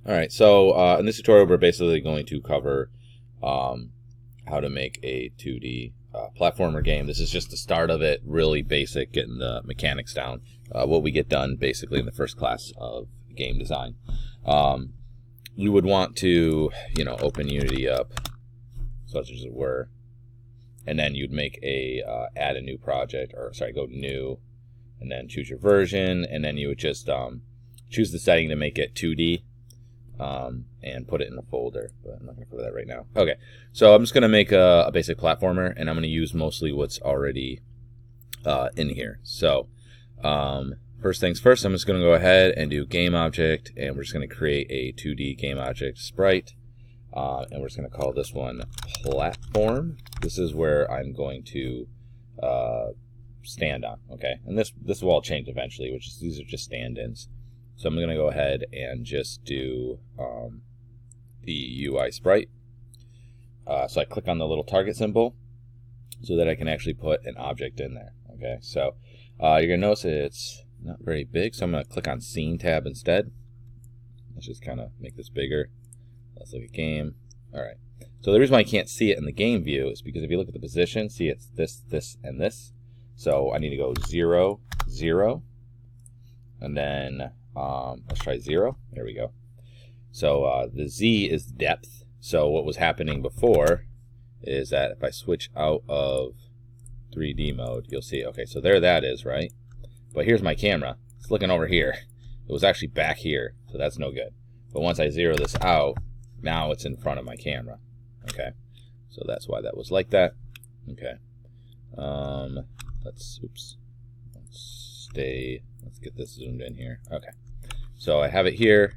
All right, so in this tutorial, we're basically going to cover how to make a 2D platformer game. This is just the start of it, really basic, getting the mechanics down. What we get done basically in the first class of game design. You would want to, open Unity up, such as it were, and then you'd make a add a new project, or sorry, go new, and then choose your version, and then you would just choose the setting to make it 2D. And put it in a folder, but I'm not going to cover that right now. Okay, so I'm just going to make a basic platformer, and I'm going to use mostly what's already in here. So first things first, I'm just going to go ahead and do GameObject, and we're just going to create a 2D GameObject sprite, and we're just going to call this one platform. This is where I'm going to stand on, okay? And this will all change eventually, which is these are just stand-ins. So I'm going to go ahead and just do the UI sprite. So I click on the little target symbol so that I can actually put an object in there. Okay, so you're going to notice it's not very big, so I'm going to click on Scene tab instead. Let's just kind of make this bigger. Let's look at game. All right. So the reason why I can't see it in the game view is because if you look at the position, see it's this, this, and this. So I need to go 0, 0, and then let's try 0. There we go. So the Z is depth. So what was happening before is that if I switch out of 3D mode, you'll see, okay, so there that is, right? But here's my camera. It's looking over here. It was actually back here, so that's no good. But once I zero this out, now it's in front of my camera. Okay, so that's why that was like that. Okay, let's get this zoomed in here. Okay. So I have it here.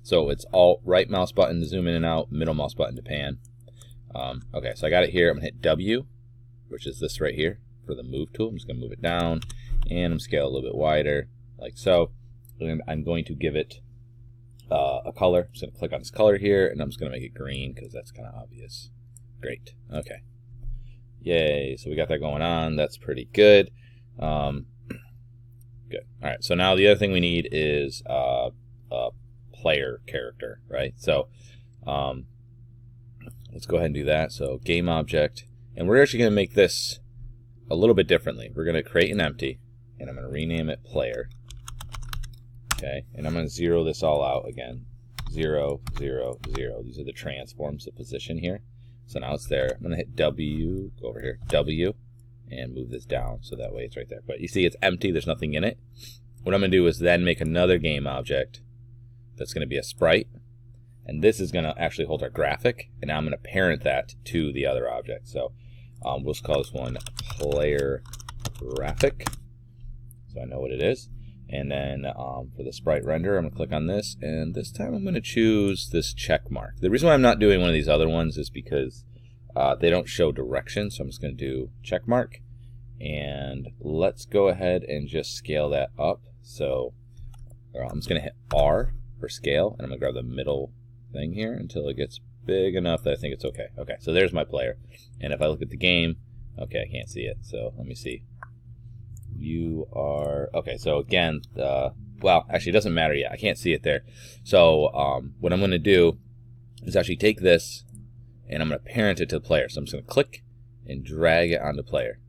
So it's Alt right mouse button to zoom in and out, middle mouse button to pan. Okay, so I got it here. I'm gonna hit W, which is this right here for the move tool. I'm just gonna move it down, and I'm scale a little bit wider, like so. And I'm going to give it a color. I'm just gonna click on this color here, and I'm just gonna make it green because that's kind of obvious. Great. Okay. Yay. So we got that going on. That's pretty good. Good. All right. So now the other thing we need is a player character, right? So let's go ahead and do that. So GameObject, and we're actually going to make this a little bit differently. We're going to create an empty, and I'm going to rename it player. Okay, and I'm going to zero this all out again. 0, 0, 0. These are the transforms of position here. So now it's there. I'm going to hit W. Go over here. W. And move this down so that way it's right there. But you see it's empty, there's nothing in it. What I'm going to do is then make another game object that's going to be a sprite, and this is going to actually hold our graphic, and now I'm going to parent that to the other object. So we'll just call this one player graphic, so I know what it is. And then for the sprite render, I'm going to click on this, and this time I'm going to choose this check mark. The reason why I'm not doing one of these other ones is because they don't show direction, so I'm just going to do check mark, and let's go ahead and just scale that up. So I'm just going to hit R for scale, and I'm going to grab the middle thing here until it gets big enough that I think it's okay. Okay, so there's my player, and if I look at the game, okay, I can't see it, so let me see. You are okay. So again, well, actually, it doesn't matter yet. I can't see it there. So what I'm going to do is actually take this, and I'm going to parent it to the player. So I'm just going to click and drag it onto player.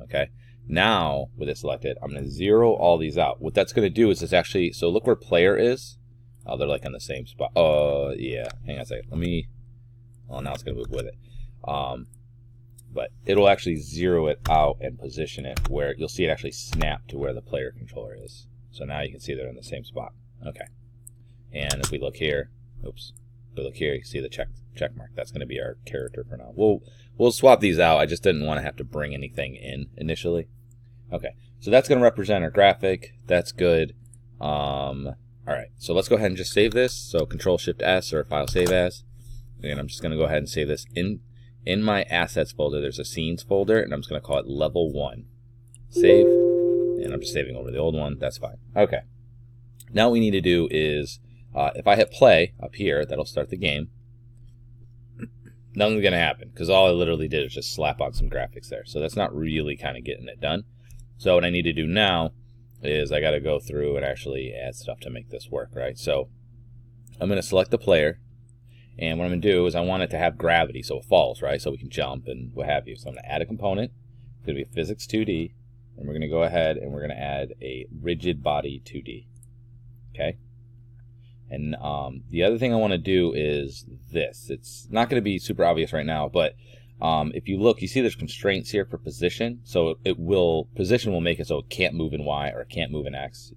Okay. Now, with it selected, I'm going to zero all these out. What that's going to do is it's actually, so look where player is. Oh, they're like in the same spot. Oh, yeah. Hang on a second. Let me, oh, now it's going to move with it. But it'll actually zero it out and position it where you'll see it actually snap to where the player controller is. So now you can see they're in the same spot. Okay. And if we look here, oops. If we look here, you can see the check mark. That's going to be our character for now. We'll swap these out. I just didn't want to have to bring anything in initially. Okay. So that's going to represent our graphic. That's good. All right. So let's go ahead and just save this. So Control-Shift-S or File Save As. And I'm just going to go ahead and save this in my assets folder. There's a scenes folder, and I'm just going to call it level 1. Save, and I'm just saving over the old one. That's fine. Okay. Now what we need to do is, if I hit play up here, that'll start the game. Nothing's going to happen because all I literally did is just slap on some graphics there. So that's not really kind of getting it done. So what I need to do now is I got to go through and actually add stuff to make this work, right? So I'm going to select the player, and what I'm going to do is I want it to have gravity, so it falls, right? So we can jump and what have you. So I'm going to add a component. It's going to be physics 2D, and we're going to go ahead and we're going to add a rigid body 2D. Okay? And the other thing I want to do is this. It's not going to be super obvious right now, but if you look, you see there's constraints here for position. So position will make it so it can't move in Y or it can't move in X.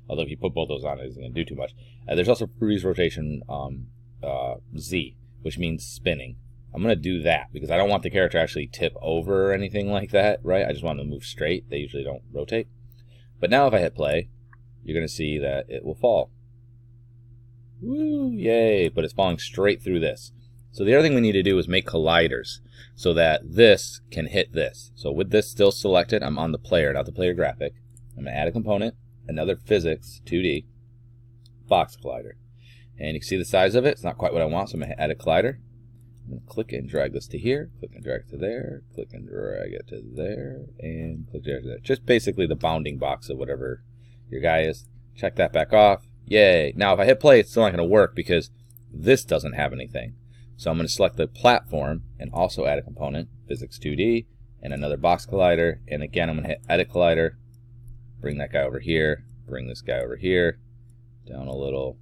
Although if you put both those on, it isn't going to do too much. There's also freeze rotation Z, which means spinning. I'm going to do that because I don't want the character to actually tip over or anything like that, right? I just want them to move straight. They usually don't rotate. But now if I hit play, you're going to see that it will fall. Woo, yay, but it's falling straight through this. So the other thing we need to do is make colliders so that this can hit this. So with this still selected, I'm on the player, not the player graphic. I'm going to add a component, another physics 2D box collider. And you can see the size of it. It's not quite what I want, so I'm going to add a collider. I'm going to click and drag this to here, click and drag it to there, click and drag it to there, and click and drag it to there. Just basically the bounding box of whatever your guy is. Check that back off. Yay. Now if I hit play, it's still not going to work because this doesn't have anything. So I'm going to select the platform and also add a component, physics 2D, and another box collider. And again, I'm going to hit edit collider, bring that guy over here, bring this guy over here, down a little,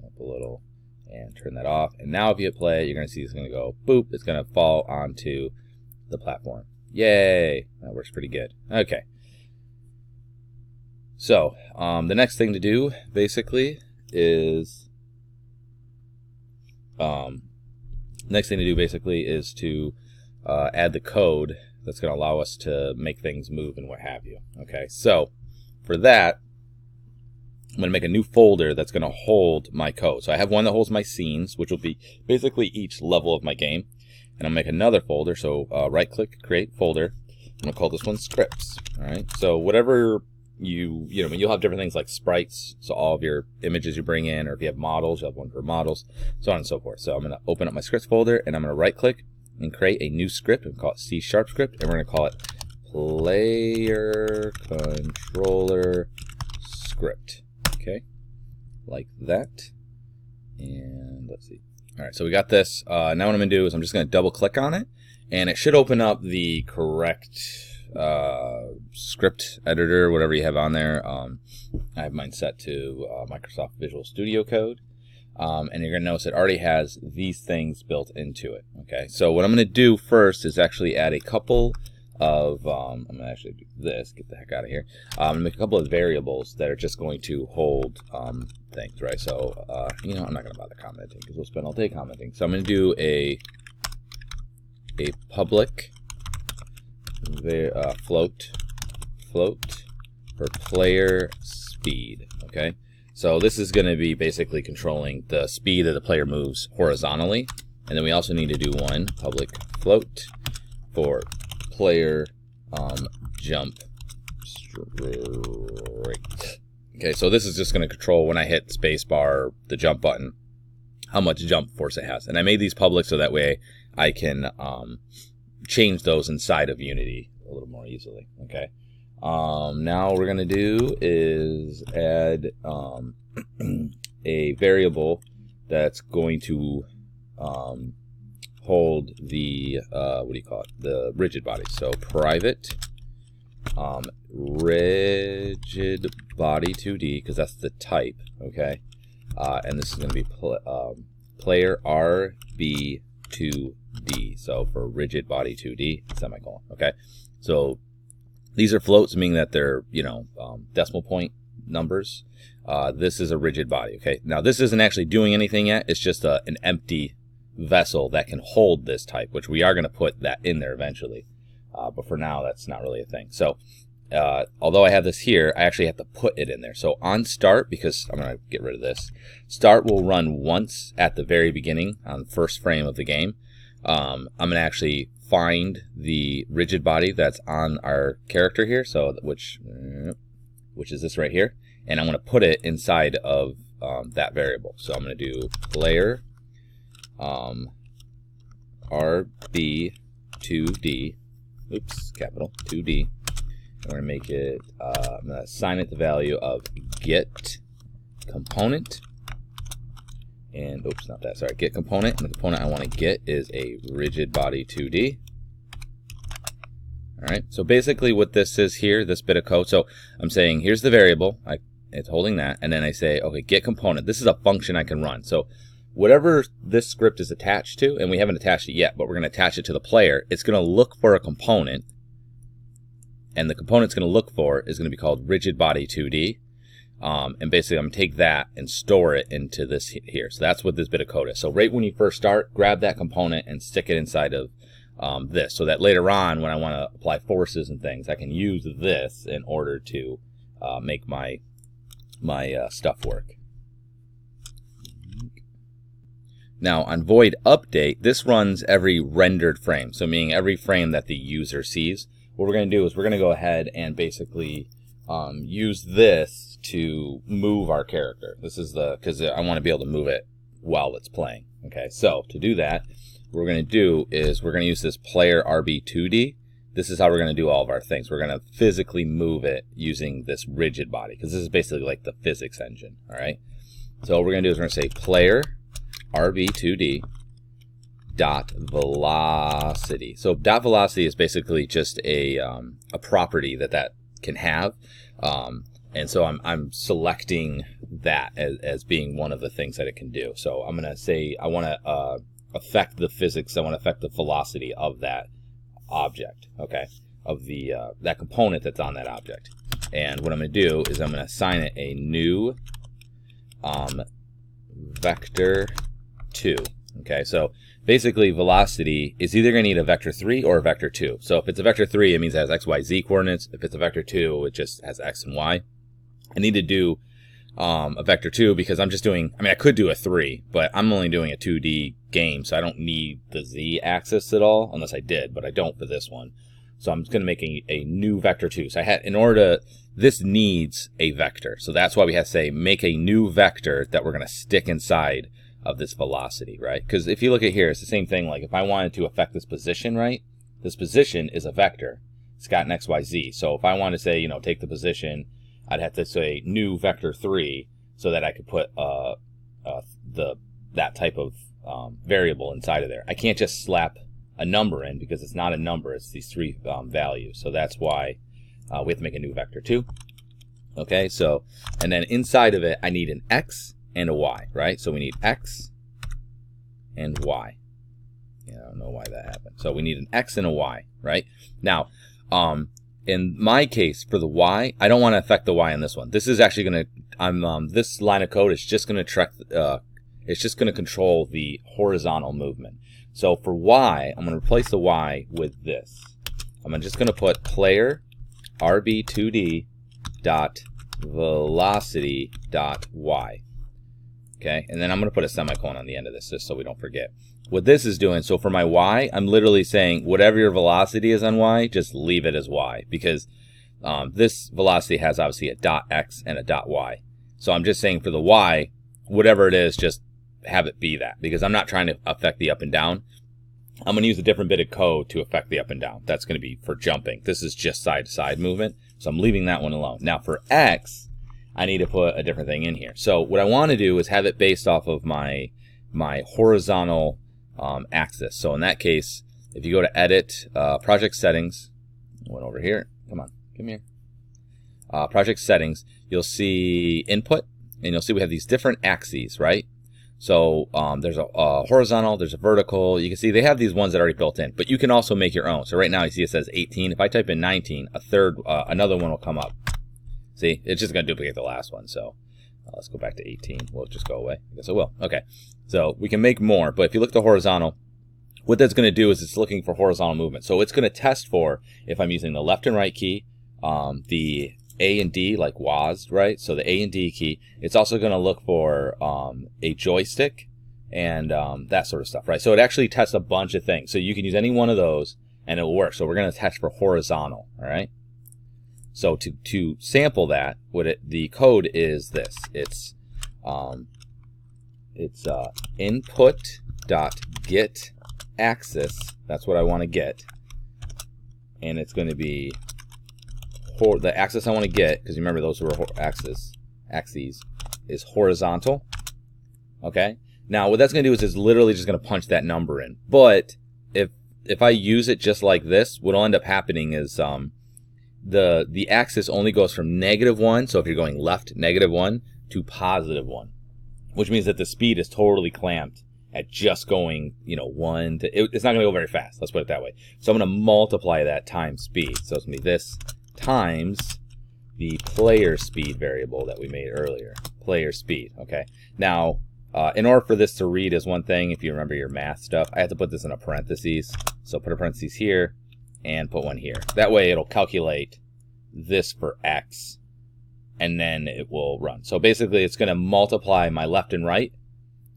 up a little, and turn that off. And now if you hit play, you're going to see it's going to go boop. It's going to fall onto the platform. Yay. That works pretty good. Okay. So the next thing to do basically is to add the code that's going to allow us to make things move and what have you. Okay, so for that, I'm going to make a new folder that's going to hold my code. So I have one that holds my scenes, which will be basically each level of my game. And I'll make another folder. So right-click, create folder. I'm going to call this one scripts. All right. So whatever you'll have different things like sprites. So all of your images you bring in, or if you have models, you'll have one for models, so on and so forth. So I'm going to open up my scripts folder, and I'm going to right-click and create a new script. And call it C# script, and we're going to call it player controller script. Okay, like that. And let's see. All right, so we got this. Now what I'm going to do is I'm just going to double click on it, and it should open up the correct script editor, whatever you have on there. I have mine set to Microsoft Visual Studio Code. And you're going to notice it already has these things built into it. Okay, so what I'm going to do first is actually add a couple of, I'm going to actually do this, get the heck out of here. I'm going to make a couple of variables that are just going to hold things, right? So, I'm not going to bother commenting because we'll spend all day commenting. So I'm going to do a public float for player speed. Okay, so this is going to be basically controlling the speed that the player moves horizontally, and then we also need to do one public float for player jump straight. Okay, so this is just going to control when I hit spacebar, the jump button, how much jump force it has. And I made these public so that way I can change those inside of Unity a little more easily. Okay. Now what we're going to do is add a variable that's going to hold the, the rigid body. So private rigid body 2D, because that's the type. Okay. And this is going to be player RB2D. So for rigid body 2D, semicolon. Okay. So these are floats, meaning that they're, decimal point numbers. This is a rigid body. Okay. Now this isn't actually doing anything yet. It's just an empty vessel that can hold this type, which we are going to put that in there eventually. But for now, that's not really a thing. So although I have this here, I actually have to put it in there. So on start, because I'm going to get rid of this, start will run once at the very beginning on the first frame of the game. I'm going to actually find the rigid body that's on our character here, so which is this right here, and I'm going to put it inside of that variable. So I'm going to do player RB2D, capital 2D. I'm going to make it, I'm going to assign it the value of get component, And oops, not that. Sorry, get component. And the component I want to get is a rigid body 2D. All right. So basically, what this is here, this bit of code. So I'm saying here's the variable. It's holding that, and then I say, okay, get component. This is a function I can run. So whatever this script is attached to, and we haven't attached it yet, but we're going to attach it to the player. It's going to look for a component, and the component it's going to look for is going to be called rigid body 2D. And basically, I'm going to take that and store it into this here. So that's what this bit of code is. So right when you first start, grab that component and stick it inside of this, so that later on, when I want to apply forces and things, I can use this in order to make my stuff work. Now on void update, this runs every rendered frame, so meaning every frame that the user sees. What we're going to do is we're going to go ahead and basically use this to move our character. This is because I want to be able to move it while it's playing. Okay, so to do that, what we're going to do is we're going to use this player RB2D. This is how we're going to do all of our things. We're going to physically move it using this rigid body, because this is basically like the physics engine. All right. So what we're going to do is we're going to say player RB2D dot velocity. So dot velocity is basically just a property that can have. And so I'm selecting that as being one of the things that it can do. So I'm going to say I want to affect the physics. I want to affect the velocity of that object, okay, of the that component that's on that object. And what I'm going to do is I'm going to assign it a new vector 2. Okay, so basically velocity is either going to need a vector 3 or a vector 2. So if it's a vector 3, it means it has x, y, z coordinates. If it's a vector 2, it just has x and y. I need to do a vector 2 because I'm just doing, I mean, I could do a 3, but I'm only doing a 2D game, so I don't need the z axis at all, unless I did, but I don't for this one. So I'm just going to make a new vector 2. So I had, in order to, this needs a vector. So that's why we have to say make a new vector that we're going to stick inside of this velocity, right? Because if you look at here, it's the same thing. Like if I wanted to affect this position, right? This position is a vector. It's got an x, y, z. So if I want to say, you know, take the position, I'd have to say new vector 3 so that I could put that type of variable inside of there. I can't just slap a number in because it's not a number. It's these 3 values. So that's why we have to make a new vector 2. Okay, so, and then inside of it, I need an x and a y, right? So we need x and y. Yeah, I don't know why that happened. So we need an x and a y, right? Now, in my case, for the y, I don't want to affect the y in this one. This is actually going to, this line of code is just going to track, it's just going to control the horizontal movement. So for y, I'm going to replace the y with this. I'm just going to put player RB2D dot velocity dot y. Okay, and then I'm going to put a semicolon on the end of this just so we don't forget. What this is doing, so for my y, I'm literally saying whatever your velocity is on y, just leave it as y, because this velocity has obviously a dot x and a dot y. So I'm just saying for the y, whatever it is, just have it be that, because I'm not trying to affect the up and down. I'm going to use a different bit of code to affect the up and down. That's going to be for jumping. This is just side-to-side movement, so I'm leaving that one alone. Now for x, I need to put a different thing in here. So what I want to do is have it based off of my horizontal axis. So in that case, if you go to edit, project settings, went over here, come on, come here, project settings, you'll see input, and you'll see we have these different axes, right? So there's a horizontal, there's a vertical. You can see they have these ones that are already built in, but you can also make your own. So right now you see it says 18. If I type in 19, another one will come up. See, it's just going to duplicate the last one. So let's go back to 18. Will it just go away? I guess it will. Okay. So we can make more, but if you look at the horizontal, what that's going to do is it's looking for horizontal movement. So it's going to test for if I'm using the left and right key, the A and D, like WASD, right? So the A and D key. It's also going to look for a joystick and that sort of stuff, right? So it actually tests a bunch of things. So you can use any one of those and it will work. So we're going to test for horizontal, all right? So to sample that, the code is this. It's input.get axis. That's what I want to get, and it's going to be the axis I want to get, because remember those were axes is horizontal. Okay, Now, what that's going to do is it's literally just going to punch that number in. But if I use it just like this, what'll end up happening is the axis only goes from -1, so if you're going left, -1, to +1, which means that the speed is totally clamped at just going, 1 to, it's not going to go very fast, let's put it that way. So I'm going to multiply that times speed. So it's going to be this times the player speed variable that we made earlier, player speed, okay? Now, in order for this to read as one thing, if you remember your math stuff, I have to put this in a parentheses. So put a parentheses here and put one here. That way it'll calculate this for x, and then it will run. So basically it's going to multiply my left and right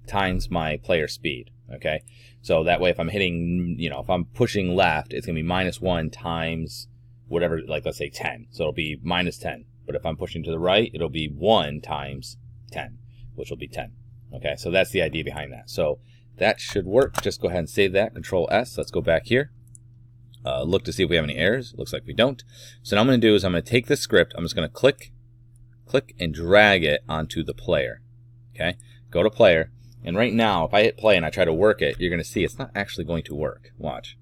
times my player speed, okay? So that way if I'm hitting, if I'm pushing left, it's going to be -1 times whatever, like let's say 10. So it'll be -10. But if I'm pushing to the right, it'll be 1 times 10, which will be 10. Okay, so that's the idea behind that. So that should work. Just go ahead and save that. Control S. Let's go back here. Look to see if we have any errors. Looks like we don't. So now I'm going to do is I'm going to take this script. I'm just going to click, and drag it onto the player. Okay, go to player. And right now, if I hit play and I try to work it, you're going to see it's not actually going to work. Watch.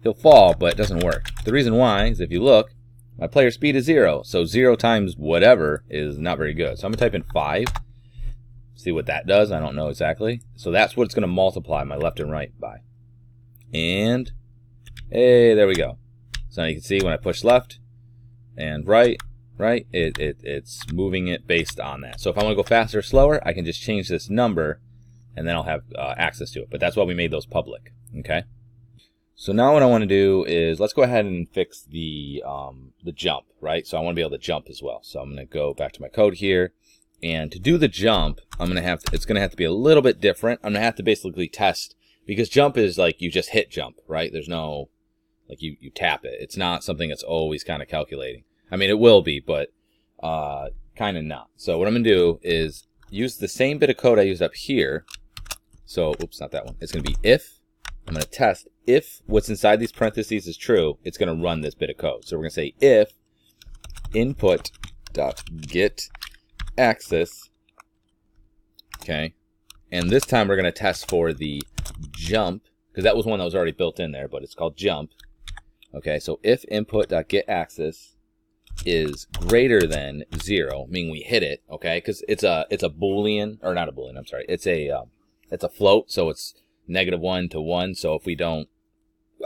He'll fall, but it doesn't work. The reason why is if you look, my player speed is 0. So 0 times whatever is not very good. So I'm going to type in 5. See what that does. I don't know exactly. So that's what it's going to multiply my left and right by. And, hey, there we go. So now you can see when I push left and right, it's moving it based on that. So if I want to go faster or slower, I can just change this number, and then I'll have access to it. But that's why we made those public. Okay. So now what I want to do is let's go ahead and fix the jump, right? So I want to be able to jump as well. So I'm going to go back to my code here. And to do the jump, it's going to have to be a little bit different. I'm going to have to basically test, because jump is like you just hit jump, right? There's no, like you tap it. It's not something that's always kind of calculating. I mean, it will be, but kind of not. So what I'm going to do is use the same bit of code I used up here. So, oops, not that one. It's going to be if. I'm going to test if what's inside these parentheses is true, it's going to run this bit of code. So we're going to say if input.get axis, okay, and this time we're going to test for the jump, because that was one that was already built in there, but it's called jump. Okay, so if input.getAxis is greater than 0, meaning we hit it, okay, because it's a boolean, or not a boolean, I'm sorry, it's a float, so it's -1 to 1. So if we don't,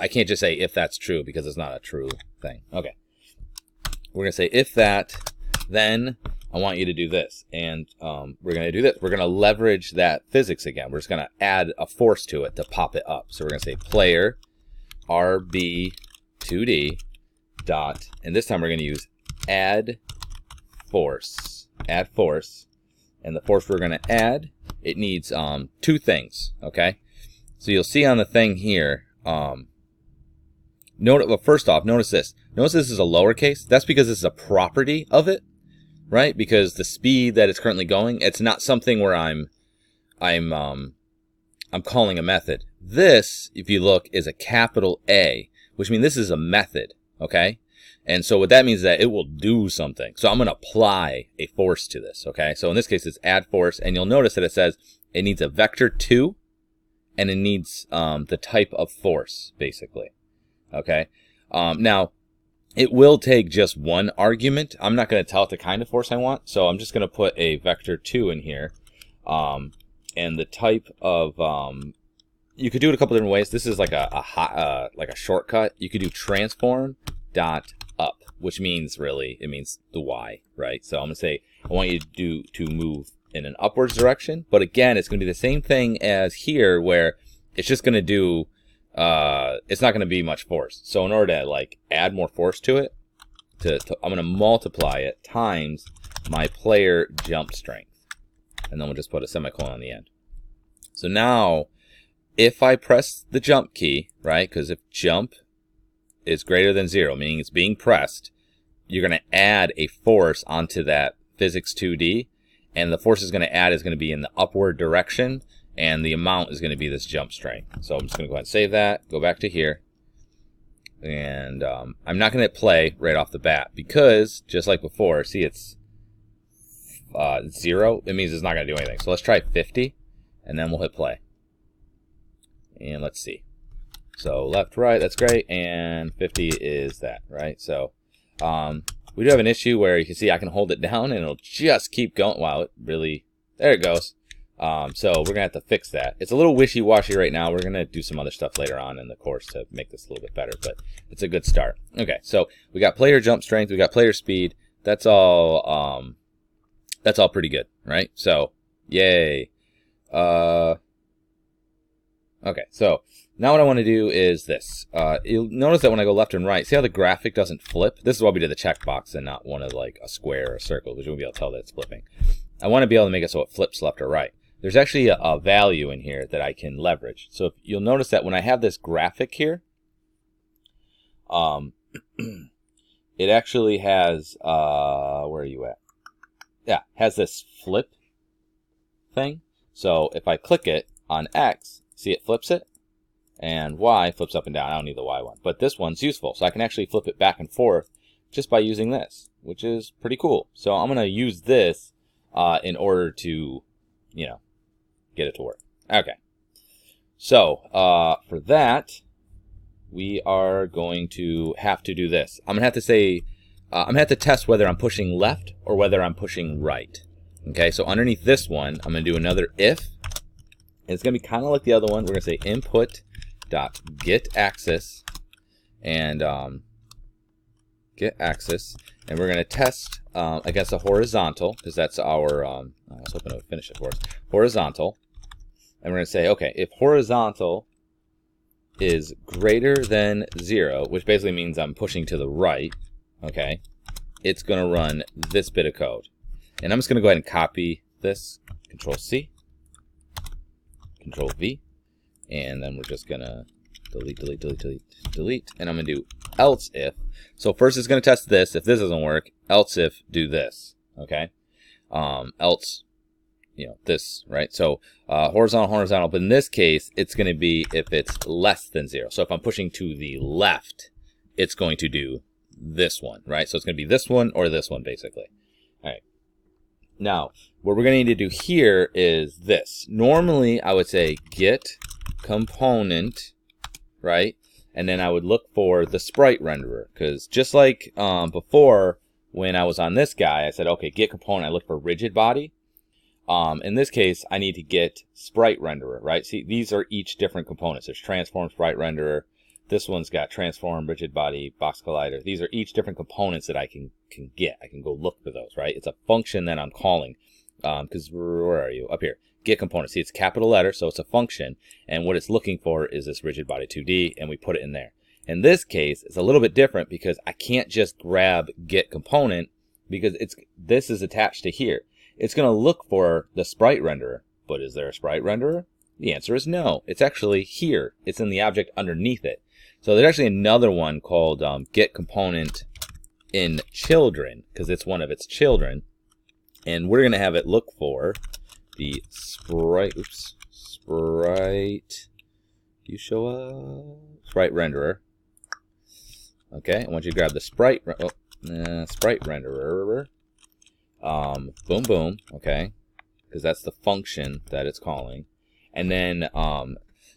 I can't just say if that's true, because it's not a true thing. Okay, we're going to say if that, then I want you to do this, and we're going to do this. We're going to leverage that physics again. We're just going to add a force to it to pop it up. So we're going to say player RB2D dot, and this time we're going to use add force, and the force we're going to add, it needs 2 things, okay? So you'll see on the thing here, well, first off, notice this. Notice this is a lowercase. That's because this is a property of it. Right, because the speed that it's currently going, it's not something where I'm calling a method. This, if you look, is a capital A, which means this is a method, okay? And so what that means is that it will do something. So I'm going to apply a force to this, okay? So in this case, it's add force, and you'll notice that it says it needs a vector 2, and it needs the type of force, basically, okay? Now, it will take just one argument. I'm not going to tell it the kind of force I want, so I'm just going to put a vector 2 in here. And the type of, you could do it a couple different ways. This is like a shortcut. You could do transform dot up, which means really, it means the Y, right? So I'm going to say, I want you to move in an upwards direction. But again, it's going to be the same thing as here, where it's just going to do, it's not going to be much force. So in order to like add more force to it, I'm going to multiply it times my player jump strength. And then we'll just put a semicolon on the end. So now, if I press the jump key, right, because if jump is greater than 0, meaning it's being pressed, you're going to add a force onto that physics 2D, and the force is going to add is going to be in the upward direction, and the amount is going to be this jump strength. So I'm just going to go ahead and save that, go back to here, and I'm not going to hit play right off the bat, because just like before, see it's 0, it means it's not going to do anything. So let's try 50, and then we'll hit play. And let's see. So left, right, that's great, and 50 is that, right? So we do have an issue where you can see I can hold it down and it'll just keep going. Wow, it really, there it goes. So we're going to have to fix that. It's a little wishy-washy right now. We're going to do some other stuff later on in the course to make this a little bit better, but it's a good start. Okay, so we got player jump strength, we got player speed. That's all pretty good, right? So, yay. Okay, so now what I want to do is this. You'll notice that when I go left and right, see how the graphic doesn't flip? This is why we did the checkbox and not one of like a square or a circle, because you won't be able to tell that it's flipping. I want to be able to make it so it flips left or right. There's actually a value in here that I can leverage. So if you'll notice that when I have this graphic here, it actually has, where are you at? Yeah, has this flip thing. So if I click it on X, see it flips it, and Y flips up and down. I don't need the Y one, but this one's useful. So I can actually flip it back and forth just by using this, which is pretty cool. So I'm going to use this in order to, you know, get it to work. Okay. So for that, we are going to have to do this. I'm going to have to say, I'm going to have to test whether I'm pushing left or whether I'm pushing right. Okay, so underneath this one, I'm going to do another if. And it's going to be kind of like the other one. We're going to say input.getAxis and getAxis. And we're going to test against a horizontal, because that's our, I was hoping it would finish it for us, horizontal. And we're going to say, okay, if horizontal is greater than 0, which basically means I'm pushing to the right, okay, it's going to run this bit of code. And I'm just going to go ahead and copy this, Control-C, Control-V, and then we're just going to delete, delete, delete, delete, delete, and I'm going to do else if. So first it's going to test this. If this doesn't work, else if do this, okay? Else, you know, this, right? So horizontal, horizontal, but in this case, it's going to be if it's less than 0. So if I'm pushing to the left, it's going to do this one, right? So it's going to be this one or this one, basically. All right. Now, what we're going to need to do here is this. Normally, I would say get component, right? And then I would look for the sprite renderer, because just like before when I was on this guy, I said, okay, get component, I look for rigid body. In this case, I need to get sprite renderer, right? See, these are each different components. There's transform, sprite renderer. This one's got transform, rigid body, box collider. These are each different components that I can get. I can go look for those, right? It's a function that I'm calling, because where are you? Up here. Get component. See, it's capital letter, so it's a function, and what it's looking for is this rigid body 2D, and we put it in there. In this case, it's a little bit different because I can't just grab get component because this is attached to here. It's going to look for the sprite renderer, but is there a sprite renderer? The answer is no. It's actually here. It's in the object underneath it. So there's actually another one called get component in children, because it's one of its children, and we're going to have it look for the sprite, sprite, you show up, sprite renderer. Okay, I want you to grab the sprite, sprite renderer, boom, boom, okay, because that's the function that it's calling. And then,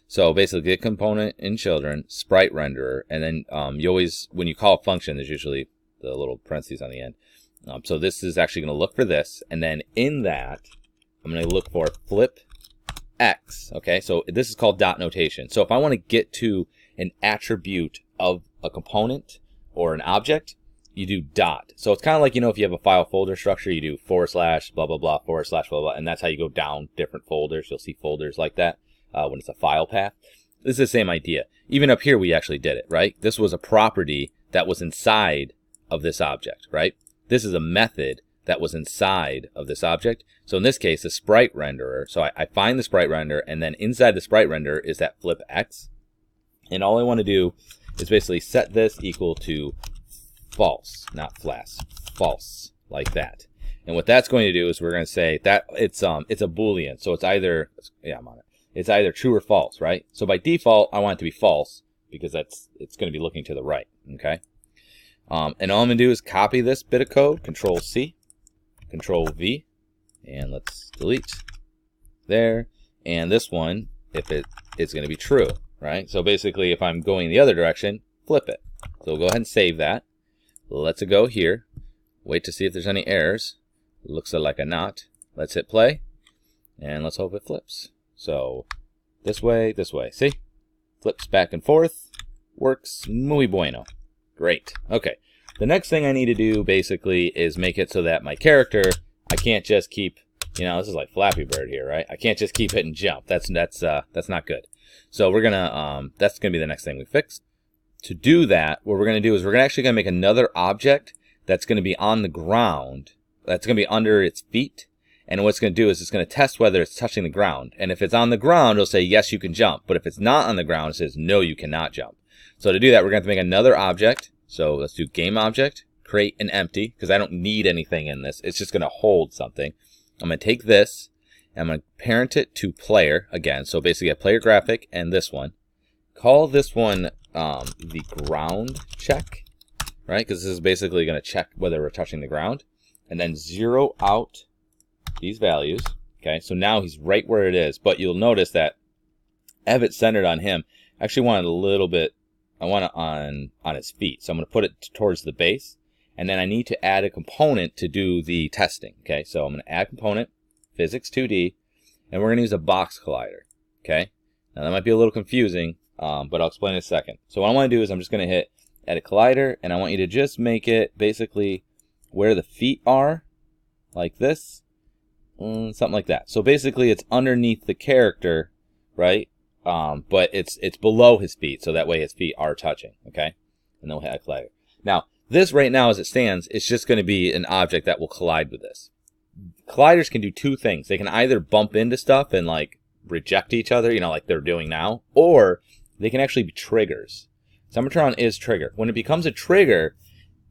so basically get component in children, sprite renderer, and then you always, when you call a function, there's usually the little parentheses on the end. So this is actually going to look for this, and then in that, I'm going to look for flip X, okay? So this is called dot notation. So if I want to get to an attribute of a component or an object, you do dot. So it's kind of like, you know, if you have a file folder structure, you do / blah, blah, blah, / blah, blah, and that's how you go down different folders. You'll see folders like that when it's a file path. This is the same idea. Even up here, we actually did it, right? This was a property that was inside of this object, right? This is a method that was inside of this object. So in this case, the sprite renderer. So I find the sprite renderer, and then inside the sprite renderer is that flip X. And all I want to do is basically set this equal to false, not flash, false, like that. And what that's going to do is we're going to say that it's a Boolean. So it's either, yeah, I'm on it. It's either true or false, right? So by default, I want it to be false because it's going to be looking to the right, okay? And all I'm going to do is copy this bit of code, Control-C, Control-V, and let's delete there. and this one, if it's going to be true, right? So basically, if I'm going the other direction, flip it. So we'll go ahead and save that. Let's go here. Wait to see if there's any errors. Looks like a not. Let's hit play, and let's hope it flips. So this way, see? Flips back and forth. Works muy bueno. Great. Okay. The next thing I need to do basically is make it so that my character, I can't just keep, this is like Flappy Bird here, right? I can't just keep hitting jump. That's not good. So we're gonna that's gonna be the next thing we fix. To do that, what we're gonna do is we're actually gonna make another object that's gonna be on the ground. That's gonna be under its feet. And what it's gonna do is it's gonna test whether it's touching the ground. And if it's on the ground, it'll say yes, you can jump. But if it's not on the ground, it says no, you cannot jump. So to do that, we're gonna have to make another object. So let's do GameObject, create an empty, because I don't need anything in this. It's just going to hold something. I'm going to take this, and I'm going to parent it to player again. So basically a player graphic and this one. Call this one the ground check, right? Because this is basically going to check whether we're touching the ground. And then zero out these values. Okay, so now he's right where it is. But you'll notice that I have it centered on him. I actually want it a little bit. I want it on its feet. So I'm going to put it towards the base. And then I need to add a component to do the testing. Okay, so I'm going to add component, physics 2D, and we're going to use a box collider. Okay, now that might be a little confusing, but I'll explain in a second. So what I want to do is I'm just going to hit add a collider, and I want you to just make it basically where the feet are, like this, something like that. So basically it's underneath the character, right? But it's below his feet, so that way his feet are touching, okay? And then we'll hit a collider. Now, this right now as it stands, it's just going to be an object that will collide with this. Colliders can do two things. They can either bump into stuff and like reject each other, like they're doing now, or they can actually be triggers. Summertron is trigger. When it becomes a trigger,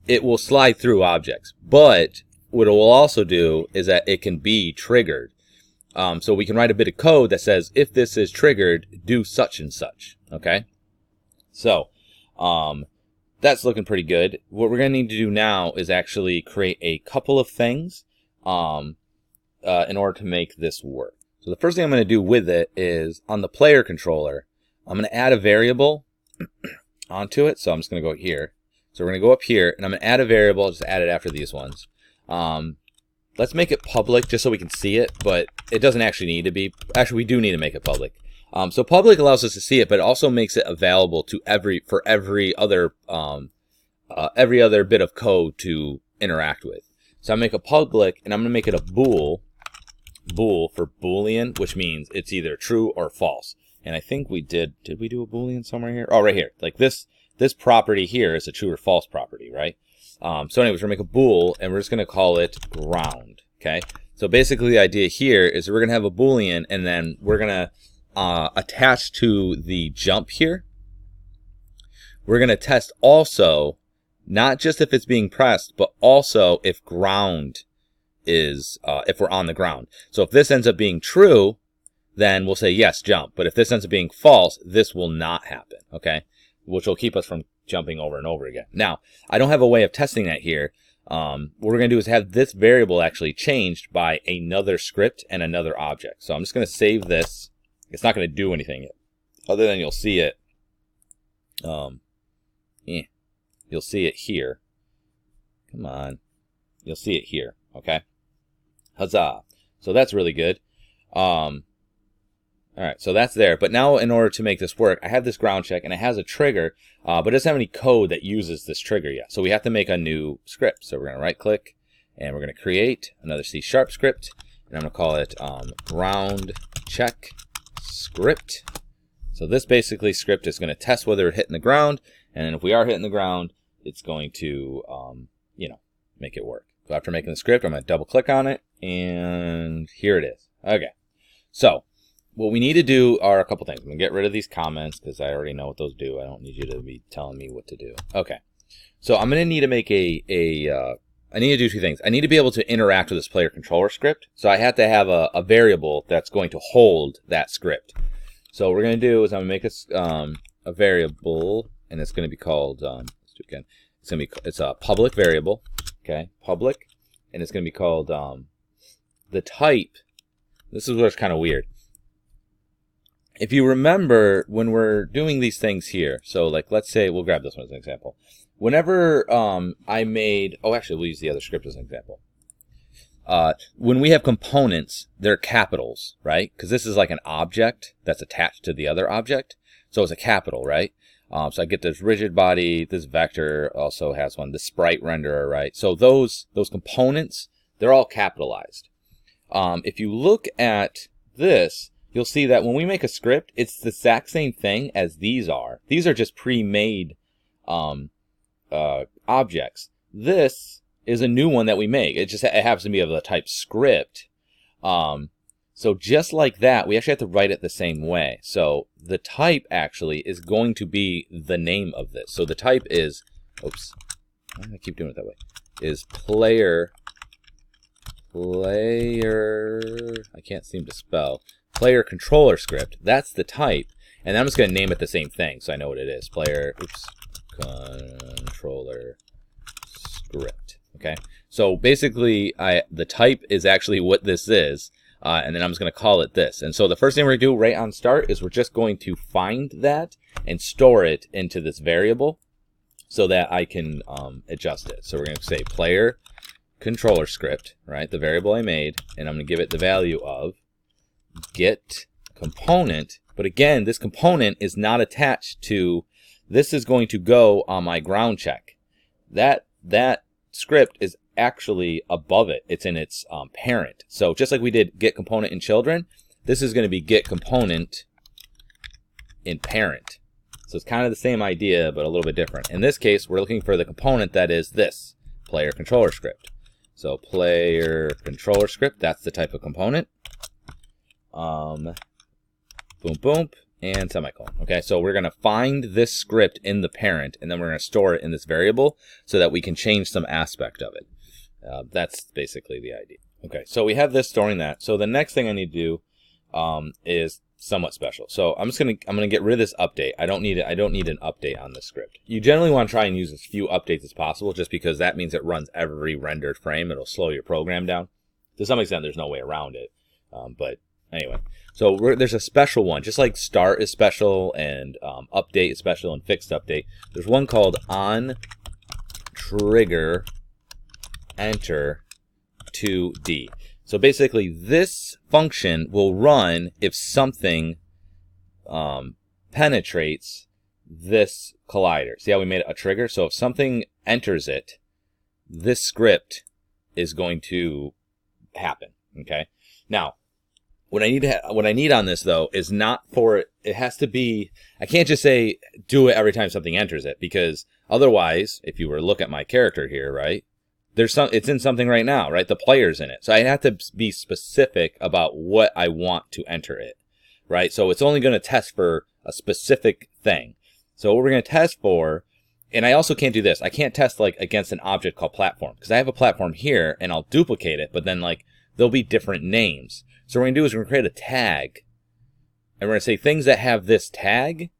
it will slide through objects. But what it will also do is that it can be triggered. So we can write a bit of code that says, if this is triggered, do such and such, okay? So, that's looking pretty good. What we're going to need to do now is actually create a couple of things in order to make this work. So the first thing I'm going to do with it is, on the player controller, I'm going to add a variable onto it. So I'm just going to go here. So we're going to go up here, and I'm going to add a variable. I'll just add it after these ones. Let's make it public just so we can see it, but it doesn't actually need to be. Actually, we do need to make it public. So public allows us to see it, but it also makes it available to every other bit of code to interact with. So I make a public, and I'm going to make it a bool for Boolean, which means it's either true or false. And I think we did we do a Boolean somewhere here? Oh, right here. Like this property here is a true or false property, right? So anyways, we're going to make a bool, and we're just going to call it ground, okay? So basically the idea here is we're going to have a Boolean, and then we're going to attach to the jump here. We're going to test also, not just if it's being pressed, but also if ground is, if we're on the ground. So if this ends up being true, then we'll say yes, jump. But if this ends up being false, this will not happen, okay? Which will keep us from jumping over and over again. Now, I don't have a way of testing that here. What we're going to do is have this variable actually changed by another script and another object. So I'm just going to save this. It's not going to do anything yet, other than you'll see it. You'll see it here. Come on. You'll see it here, okay? Huzzah. So that's really good. All right, so that's there. But now in order to make this work, I have this ground check, and it has a trigger, but it doesn't have any code that uses this trigger yet. So we have to make a new script. So we're going to right-click, and we're going to create another C# script, and I'm going to call it ground check script. So this basically script is going to test whether we're hitting the ground, and if we are hitting the ground, it's going to, make it work. So after making the script, I'm going to double-click on it, and here it is. Okay, so what we need to do are a couple things. I'm going to get rid of these comments because I already know what those do. I don't need you to be telling me what to do. Okay. So I'm going to need to make I need to do two things. I need to be able to interact with this player controller script. So I have to have a variable that's going to hold that script. So what we're going to do is I'm going to make a variable, and it's going to be called, let's do it again. It's a public variable. Okay. Public. And it's going to be called, the type. This is what's kind of weird. if you remember when we're doing these things here, so like let's say we'll grab this one as an example. Whenever I made, oh actually we'll use the other script as an example. When we have components, they're capitals, right? Because this is like an object that's attached to the other object. So it's a capital, right? So I get this rigid body, this vector also has one, the sprite renderer, right? So those components, they're all capitalized. If you look at this, you'll see that when we make a script, it's the exact same thing as these are. These are just pre-made objects. This is a new one that we make. It happens to be of the type script. So just like that, we actually have to write it the same way. So the type actually is going to be the name of this. So the type is, oops, I keep doing it that way, is player, I can't seem to spell, player controller script. That's the type. And I'm just going to name it the same thing so I know what it is. Player, controller script. Okay. So basically, the type is actually what this is. And then I'm just going to call it this. And so the first thing we're going to do right on start is we're just going to find that and store it into this variable so that I can adjust it. So we're going to say player controller script, right? The variable I made, and I'm going to give it the value of get component. But again, this component is not attached to, this is going to go on my ground check. That script is actually above it. It's in its parent. So just like we did get component in children, this is going to be get component in parent. So it's kind of the same idea, but a little bit different. In this case, we're looking for the component that is this, player controller script. So player controller script, that's the type of component. Boom, boom, and semicolon. Okay, so we're going to find this script in the parent, and then we're going to store it in this variable so that we can change some aspect of it. That's basically the idea. Okay, so we have this storing that. So the next thing I need to do is somewhat special. So I'm gonna get rid of this update. I don't need an update on this script. You generally want to try and use as few updates as possible, just because that means it runs every rendered frame. It'll slow your program down. To some extent, there's no way around it. But anyway, so there's a special one, just like start is special and update is special and fixed update. There's one called on trigger enter 2D. So basically, this function will run if something penetrates this collider. See how we made it a trigger? So if something enters it, this script is going to happen. Okay. Now, what I need on this though is not for it. It has to be. I can't just say do it every time something enters it, because otherwise, if you were to look at my character here, right? It's in something right now, right? The player's in it. So I have to be specific about what I want to enter it, right? So it's only going to test for a specific thing. So what we're going to test for, and I also can't do this. I can't test like against an object called platform, because I have a platform here and I'll duplicate it, but then like there'll be different names. So what we're going to do is we're going to create a tag, and we're going to say things that have this tag,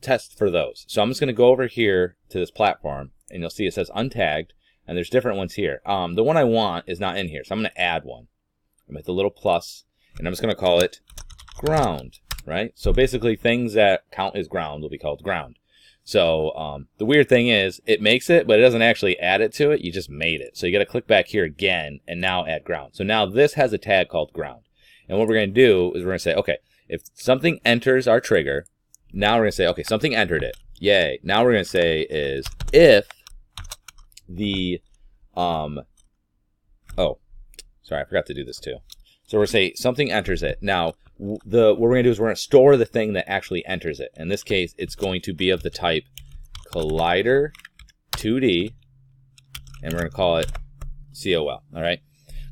test for those. So I'm just going to go over here to this platform, and you'll see it says untagged. And there's different ones here. The one I want is not in here, so I'm going to add one. I'm at the little plus, and I'm just going to call it ground, right? So basically, things that count as ground will be called ground. So the weird thing is, it makes it, but it doesn't actually add it to it. You just made it. So you got to click back here again, and now add ground. So now this has a tag called ground. And what we're going to do is we're going to say, okay, if something enters our trigger, now we're going to say, okay, something entered it. Yay. Now we're going to say is if the oh sorry, I forgot to do this too. So we're say something enters it. Now what we're going to do is we're going to store the thing that actually enters it. In this case, it's going to be of the type collider 2D, and we're going to call it COL. All right.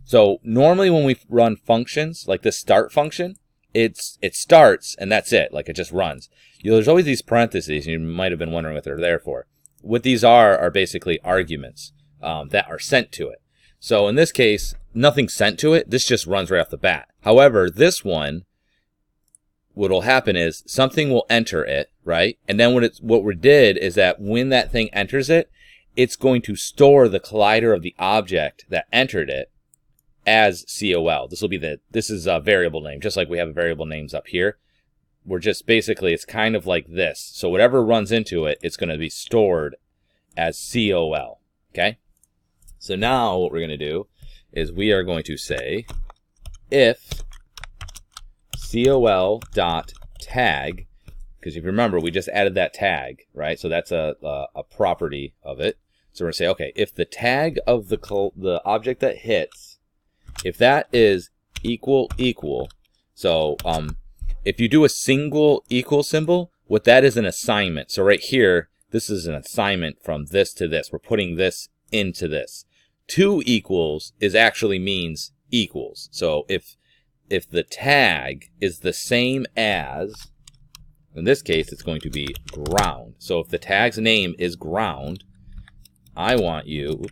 So normally when we run functions like the start function, it starts and that's it. Like it just runs. There's always these parentheses, and you might have been wondering what they're there for. What these are basically arguments that are sent to it. So in this case, nothing's sent to it. This just runs right off the bat. However, this one, what will happen is something will enter it, right? And then what we did is that when that thing enters it, it's going to store the collider of the object that entered it as COL. This is a variable name, just like we have variable names up here. we're just basically, it's kind of like this. So whatever runs into it, it's going to be stored as COL. Okay? So now what we're going to do is we are going to say if COL.tag, because if you remember, we just added that tag, right? So that's a property of it. So we're going to say, okay, if the tag of the object that hits, if that is equal, so if you do a single equal symbol, what that is an assignment. So right here, this is an assignment from this to this. We're putting this into this. 2 equals is actually means equals. So if the tag is the same as, in this case, it's going to be ground. So if the tag's name is ground, I want you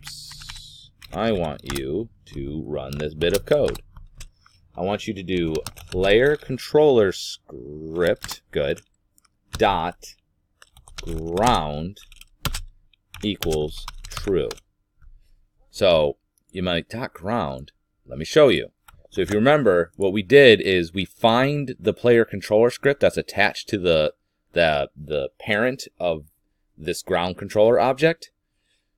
to run this bit of code. I want you to do player controller script, good, dot ground equals true. So you might dot ground. Let me show you. So if you remember, what we did is we find the player controller script that's attached to the parent of this ground controller object,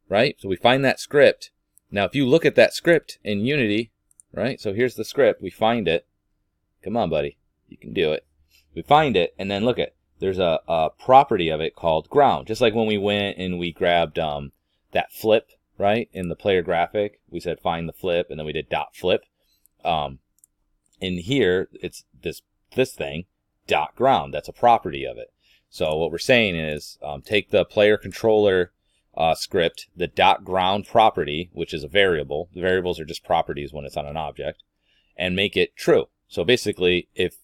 right? So we find that script. Now, if you look at that script in Unity, right? So here's the script. We find it. Come on, buddy. You can do it. We find it, and then look at, there's a property of it called ground. Just like when we went and we grabbed that flip, right? In the player graphic, we said find the flip, and then we did dot flip. In here, it's this thing, dot ground. That's a property of it. So what we're saying is take the player controller script, the dot ground property, which is a variable. The variables are just properties when it's on an object, and make it true. So basically, if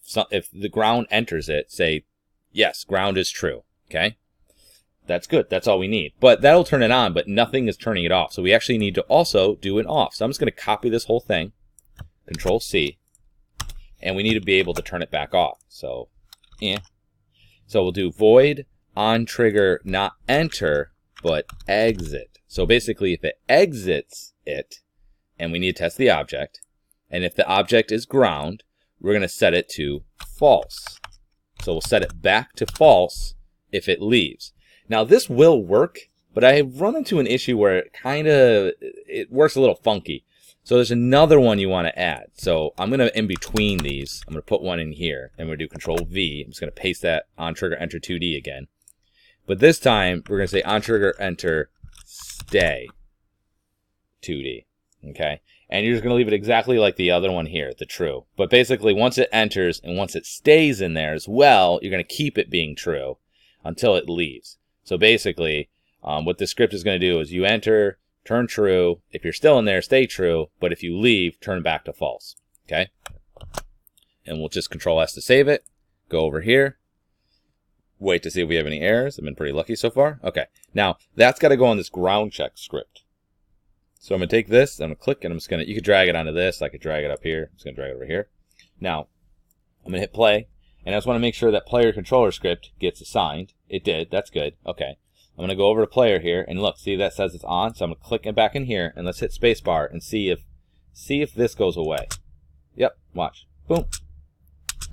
the ground enters it, say, yes, ground is true. Okay? That's good. That's all we need. But that'll turn it on, but nothing is turning it off. So we actually need to also do an off. So I'm just going to copy this whole thing, Control C, and we need to be able to turn it back off. So, yeah. So we'll do void on trigger not enter, but exit. So basically, if it exits it, and we need to test the object, and if the object is ground, we're going to set it to false. So we'll set it back to false if it leaves. Now this will work, but I have run into an issue where it works a little funky. So there's another one you want to add. So I'm going to, in between these, I'm going to put one in here, and we're going to do Control V. I'm just going to paste that on trigger enter 2D again. But this time, we're going to say on trigger enter stay 2D. Okay? And you're just going to leave it exactly like the other one here, the true. But basically, once it enters and once it stays in there as well, you're going to keep it being true until it leaves. So basically, what the script is going to do is you enter, turn true. If you're still in there, stay true. But if you leave, turn back to false. Okay? And we'll just Control S to save it. Go over here. Wait to see if we have any errors. I've been pretty lucky so far. Okay. Now, that's got to go on this ground check script. So I'm going to take this, I'm going to click, and I'm just going to, you could drag it onto this. I could drag it up here. I'm just going to drag it over here. Now, I'm going to hit play. And I just want to make sure that player controller script gets assigned. It did. That's good. Okay. I'm going to go over to player here, and look, see that says it's on. So I'm going to click it back in here, and let's hit spacebar and see if this goes away. Yep. Watch. Boom.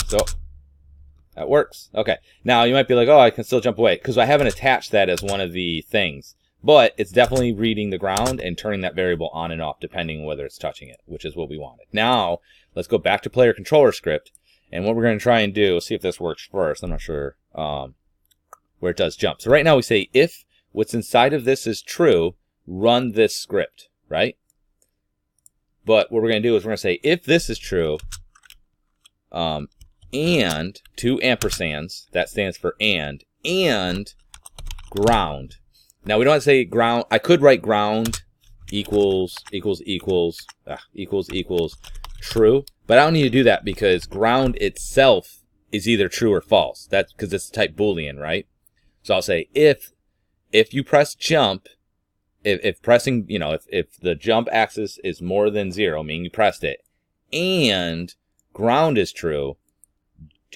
So that works. Okay. Now you might be like, oh, I can still jump away because I haven't attached that as one of the things. But it's definitely reading the ground and turning that variable on and off depending on whether it's touching it, which is what we wanted. Now let's go back to player controller script. And what we're going to try and do, see if this works first. I'm not sure where it does jump. So right now we say if what's inside of this is true, run this script, right? But what we're going to do is we're going to say if this is true, and 2 ampersands, that stands for and ground. Now we don't have to say ground. I could write ground equals true, but I don't need to do that because ground itself is either true or false. That's because it's type Boolean, right? So I'll say if you press jump, if pressing, if the jump axis is more than 0, meaning you pressed it, and ground is true,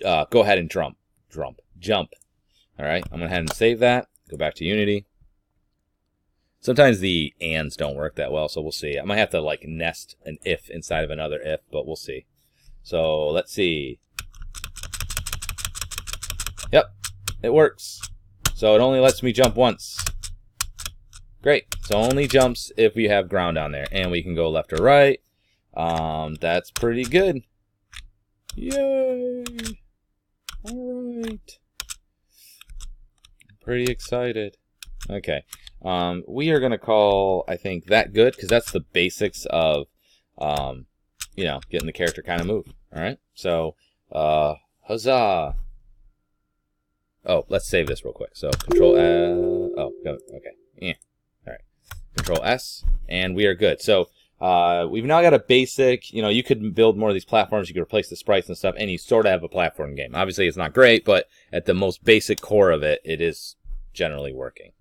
go ahead and jump. All right, I'm gonna go ahead and save that. Go back to Unity. Sometimes the ands don't work that well, so we'll see. I might have to like nest an if inside of another if, but we'll see. So let's see. it works. So it only lets me jump once. Great. So only jumps if we have ground on there. And we can go left or right. That's pretty good. Yay! Alright. Pretty excited. Okay. We are going to call, I think, that good, because that's the basics of, you know, getting the character kind of move. Alright? So, huzzah! Oh, let's save this real quick. So, Control okay. Yeah. Alright. Control S, and we are good. So, we've now got a basic, you know, you could build more of these platforms, you could replace the sprites and stuff, and you sort of have a platform game. Obviously, it's not great, but at the most basic core of it, it is generally working.